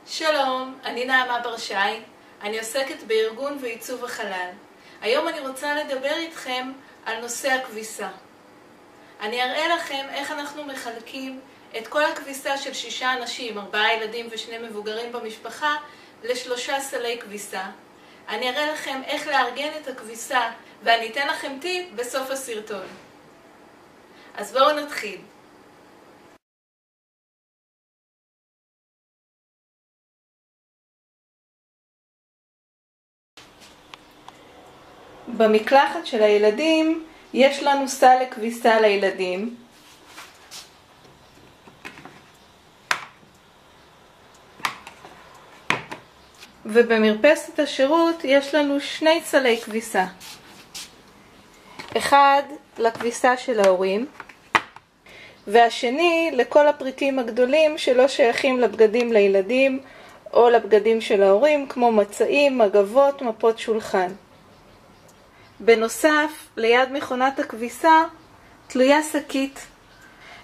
שלום, אני נעמה ברשי, אני עוסקת בארגון ועיצוב החלל. היום אני רוצה לדבר איתכם על נושא הכביסה. אני אראה לכם איך אנחנו מחלקים את כל הכביסה של 6 אנשים, 4 ילדים ו2 מבוגרים במשפחה, ל3 סלי כביסה. אני אראה לכם איך לארגן את הכביסה, ואני אתן לכם טיפ בסוף הסרטון. אז בואו נתחיל. במקלחת של הילדים יש לנו סל לכביסה לילדים. ובמרפסת השירות יש לנו 2 סלי כביסה. אחד לכביסה של ההורים, והשני לכל הפריטים הגדולים שלא שייכים לבגדים לילדים או לבגדים של ההורים, כמו מצעים, מגבות, מפות שולחן. בנוסף, ליד מכונת הכביסה תלויה שקית,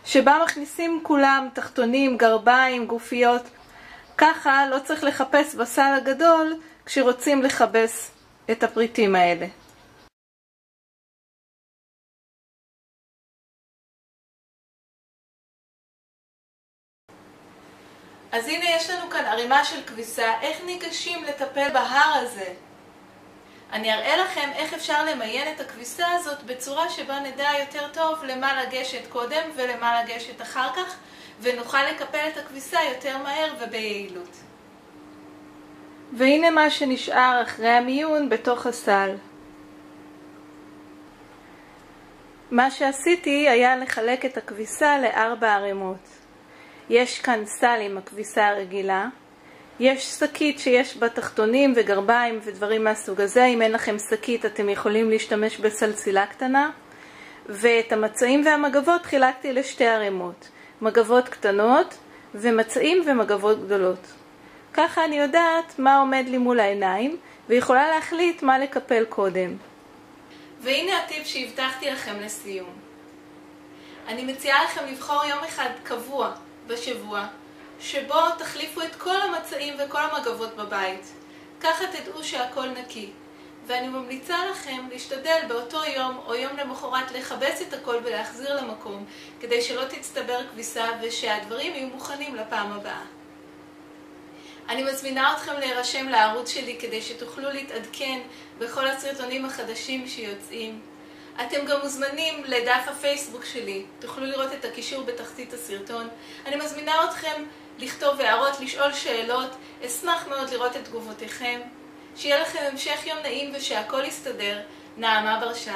שבה מכניסים כולם תחתונים, גרביים, גופיות. ככה לא צריך לחפש בסל הגדול כשרוצים לחפש את הפריטים האלה. אז הנה יש לנו כאן ערימה של כביסה. איך ניגשים לטפל בהר הזה? אני אראה לכם איך אפשר למיין את הכביסה הזאת בצורה שבה נדע יותר טוב למה לגשת קודם ולמה לגשת אחר כך, ונוכל לקפל את הכביסה יותר מהר וביעילות. והנה מה שנשאר אחרי המיון בתוך הסל. מה שעשיתי היה לחלק את הכביסה ל4 ערימות. יש כאן סל עם הכביסה הרגילה, יש שקית שיש בה תחתונים וגרביים ודברים מהסוג הזה. אם אין לכם שקית אתם יכולים להשתמש בסלסילה קטנה. ואת המצעים והמגבות חילקתי ל2 ערימות, מגבות קטנות ומצעים ומגבות גדולות. ככה אני יודעת מה עומד לי מול העיניים ויכולה להחליט מה לקפל קודם. והנה הטיפ שהבטחתי לכם לסיום. אני מציעה לכם לבחור יום אחד קבוע בשבוע שבו תחליפו את כל המצעים וכל המגבות בבית. ככה תדעו שהכל נקי. ואני ממליצה לכם להשתדל באותו יום או יום למחרת לכבס את הכל ולהחזיר למקום, כדי שלא תצטבר כביסה ושהדברים יהיו מוכנים לפעם הבאה. אני מזמינה אתכם להירשם לערוץ שלי כדי שתוכלו להתעדכן בכל הסרטונים החדשים שיוצאים. אתם גם מוזמנים לדף הפייסבוק שלי, תוכלו לראות את הקישור בתחתית הסרטון. אני מזמינה אתכם לכתוב הערות, לשאול שאלות, אשמח מאוד לראות את תגובותיכם. שיהיה לכם המשך יום נעים ושהכל יסתדר. נעמה ברשי.